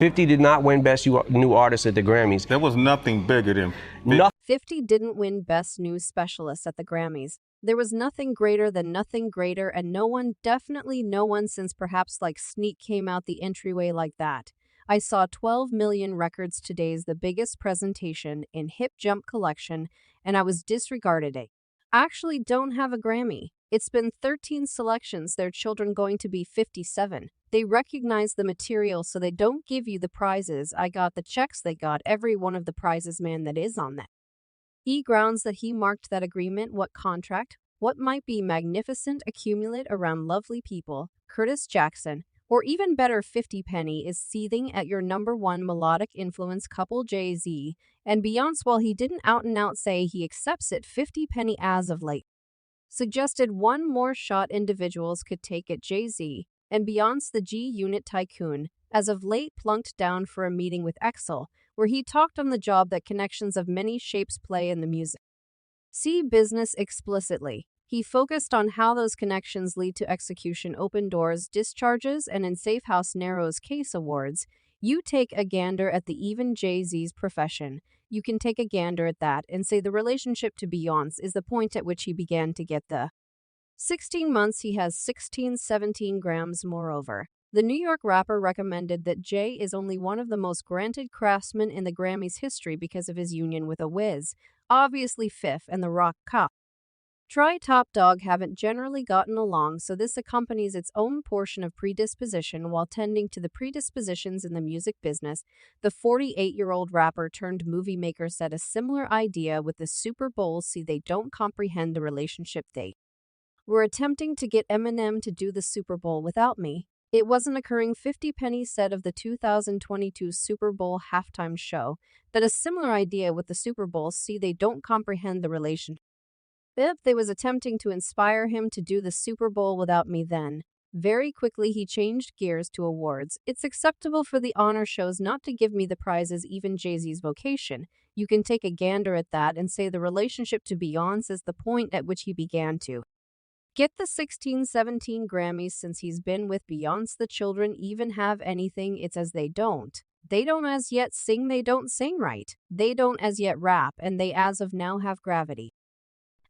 50 did not win Best New Artist at the Grammys. There was nothing bigger than... 50 didn't win Best New Specialist at the Grammys. There was nothing greater than nothing greater, and no one, definitely no one since perhaps like Sneak came out the entryway like that. I saw 12 million records today's the biggest presentation in Hip Jump collection, and I was disregarded it. Actually don't have a Grammy. It's been 13 selections, their children going to be 57. They recognize the material, so they don't give you the prizes. I got the checks, they got every one of the prizes, man, that is on that. He grounds that he marked that agreement, what contract, what might be magnificent accumulate around lovely people, Curtis Jackson, or even better 50 Penny is seething at your #1 melodic influence couple Jay-Z and Beyonce. While he didn't out and out say he accepts it, 50 Penny as of late suggested one more shot individuals could take at Jay-Z and Beyonce, the G-Unit tycoon, as of late plunked down for a meeting with Excel, where he talked on the job that connections of many shapes play in the music. See business explicitly. He focused on how those connections lead to execution, open doors, discharges, and in Safe House Narrow's case awards. You take a gander at the even Jay-Z's profession. You can take a gander at that and say the relationship to Beyonce is the point at which he began to get the 16 months he has 17 grams. Moreover, the New York rapper recommended that Jay is only one of the most granted craftsmen in the Grammys history because of his union with a Wiz, obviously Fifth and the Rock Cop. Try Top Dog haven't generally gotten along, so this accompanies its own portion of predisposition while tending to the predispositions in the music business. The 48-year-old rapper turned movie maker said a similar idea with the Super Bowl. See, they don't comprehend the relationship. They were attempting to get Eminem to do the Super Bowl without me. It wasn't occurring. 50 Penny said of the 2022 Super Bowl halftime show that a similar idea with the Super Bowl. See, they don't comprehend the relationship. If they was attempting to inspire him to do the Super Bowl without me, then very quickly he changed gears to awards. It's acceptable for the honor shows not to give me the prizes, even Jay-Z's vocation. You can take a gander at that and say the relationship to Beyonce is the point at which he began to get the 17 Grammys since he's been with Beyonce. The children even have anything. It's as they don't. They don't as yet sing, they don't sing right. They don't as yet rap, and they as of now have gravity.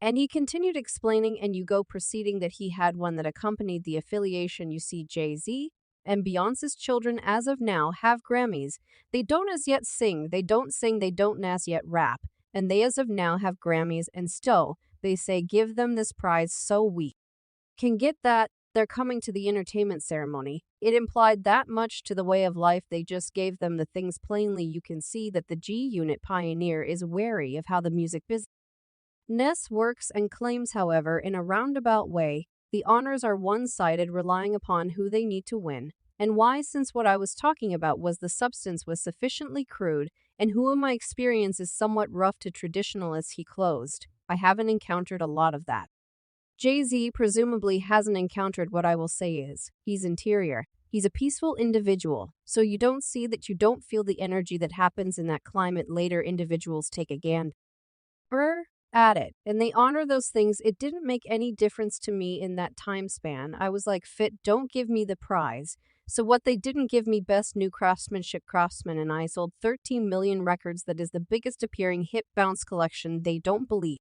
And he continued explaining, and you go proceeding, that he had one that accompanied the affiliation. You see, Jay-Z and Beyonce's children as of now have Grammys. They don't as yet sing, they don't sing, they don't as yet rap, and they as of now have Grammys, and still, they say give them this prize so we can get that. They're coming to the entertainment ceremony. It implied that much to the way of life. They just gave them the things plainly. You can see that the G-Unit pioneer is wary of how the music business works and claims, however, in a roundabout way, the honors are one-sided, relying upon who they need to win, and why, since what I was talking about was the substance was sufficiently crude, and who in my experience is somewhat rough to traditionalists. He closed. I haven't encountered a lot of that. Jay-Z presumably hasn't encountered. What I will say is, he's interior. He's a peaceful individual, so you don't see that, you don't feel the energy that happens in that climate. Later individuals take a gander at it, and they honor those things. It didn't make any difference to me in that time span. I was like, fit, don't give me the prize. So what they didn't give me Best New Craftsmanship Craftsman, and I sold 13 million records. That is the biggest appearing hip bounce collection. They don't believe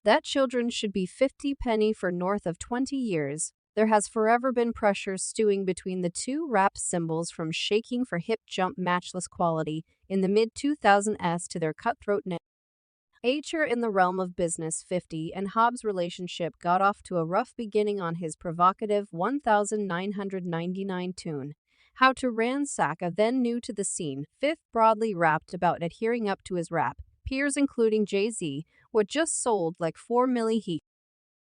that children should be 50 Penny for north of 20 years. There has forever been pressure stewing between the two rap symbols, from shaking for hip jump matchless quality in the mid-2000s to their cutthroat nature in the realm of business. 50 and Hobbs' relationship got off to a rough beginning on his provocative 1999 tune, How to Ransack a Then New to the Scene. Fifth broadly rapped about adhering up to his rap peers, including Jay-Z, what just sold like 4 milli. He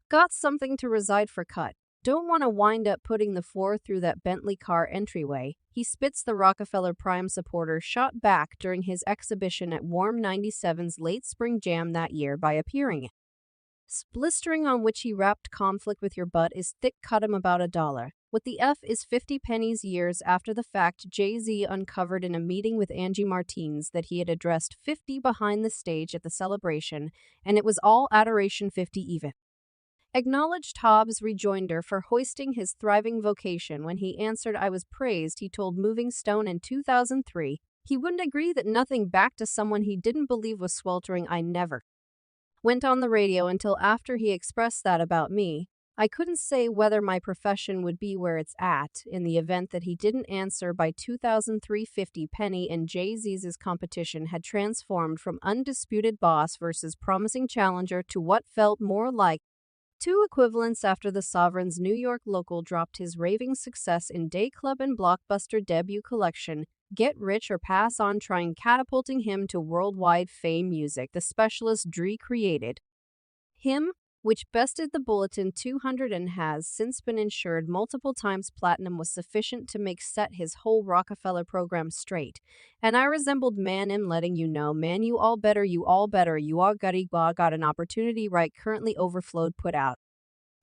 got something to reside for cut. Don't want to wind up putting the floor through that Bentley car entryway. He spits the Rockefeller Prime supporter shot back during his exhibition at Warm 97's Late Spring Jam that year by appearing. Blistering on which he rapped conflict with your butt is thick, cut him about $1. What the F is 50 Penny's years after the fact. Jay-Z uncovered in a meeting with Angie Martinez that he had addressed 50 behind the stage at the celebration, and it was all adoration. 50 even Acknowledged Hobbs' rejoinder for hoisting his thriving vocation. When he answered I was praised, he told Moving Stone in 2003 he wouldn't agree that nothing back to someone he didn't believe was sweltering. I never went on the radio until after he expressed that about me. I couldn't say whether my profession would be where it's at in the event that he didn't answer. By 2003, 50 Penny and Jay-Z's competition had transformed from undisputed boss versus promising challenger to what felt more like two equivalents after the Sovereign's New York local dropped his raving success in day club and blockbuster debut collection, Get Rich or Pass On, trying catapulting him to worldwide fame. Music the specialist Dre created him, which bested the Bulletin 200 and has since been insured multiple times platinum, was sufficient to make set his whole Rockefeller program straight. And I resembled man am letting you know, man, you all better, you all got an opportunity right currently overflowed put out.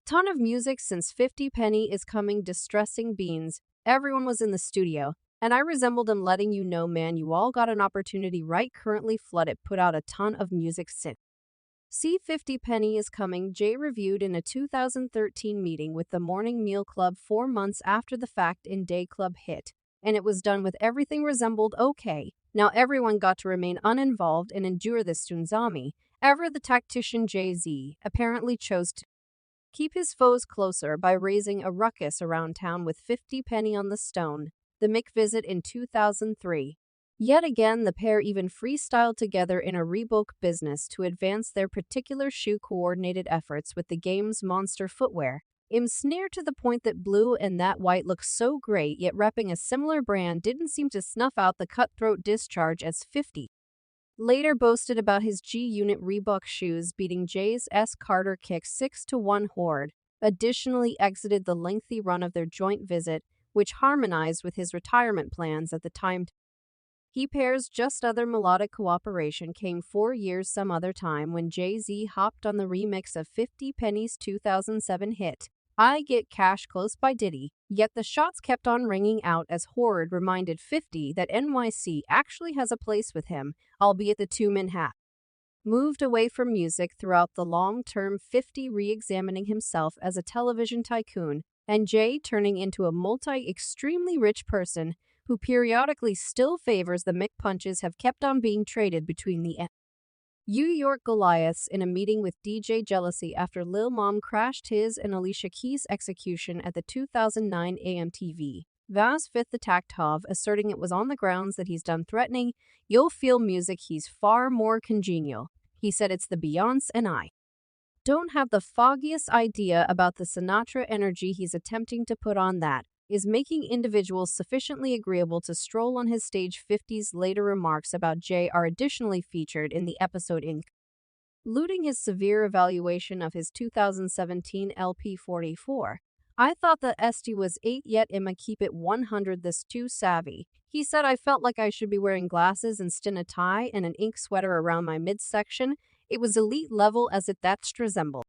Ton of music since 50 Penny is coming, distressing beans. Everyone was in the studio. And I resembled him letting you know, man, you all got an opportunity right currently flooded put out a ton of music since. See 50 Penny is coming, Jay reviewed in a 2013 meeting with the Morning Meal Club 4 months after the fact in Day Club hit, and it was done with everything resembled okay. Now everyone got to remain uninvolved and endure this tsunami. Ever the tactician Jay-Z apparently chose to keep his foes closer by raising a ruckus around town with 50 Penny on the Stone, the Mick visit in 2003. Yet again, the pair even freestyled together in a Reebok business to advance their particular shoe-coordinated efforts with the game's monster footwear. Im sneered to the point that blue and that white look so great, yet repping a similar brand didn't seem to snuff out the cutthroat discharge as 50 later boasted about his G-Unit Reebok shoes beating Jay's S. Carter kick 6-1 Horde. Additionally exited the lengthy run of their joint visit, which harmonized with his retirement plans at the time. He pairs just other melodic cooperation came 4 years some other time when Jay-Z hopped on the remix of 50 Penny's 2007 hit, I Get Cash Close by Diddy, yet the shots kept on ringing out as Horde reminded 50 that NYC actually has a place with him, albeit the two-man hat moved away from music throughout the long term, 50 re-examining himself as a television tycoon, and Jay turning into a extremely rich person who periodically still favors the Mick punches have kept on being traded between the New York Goliaths in a meeting with DJ Jealousy after Lil Mom crashed his and Alicia Keys' execution at the 2009 AMTV. Vaz Fifth attacked Hov, asserting it was on the grounds that he's done threatening, you'll feel music he's far more congenial. He said it's the Beyonce and I don't have the foggiest idea about the Sinatra energy he's attempting to put on that is making individuals sufficiently agreeable to stroll on his stage. 50's later remarks about Jay are additionally featured in the episode including his severe evaluation of his 2017 LP 44. I thought the SD was 8 yet I'ma keep it 100 this too savvy. He said I felt like I should be wearing glasses instead a tie and an ink sweater around my midsection. It was elite level as it that resembled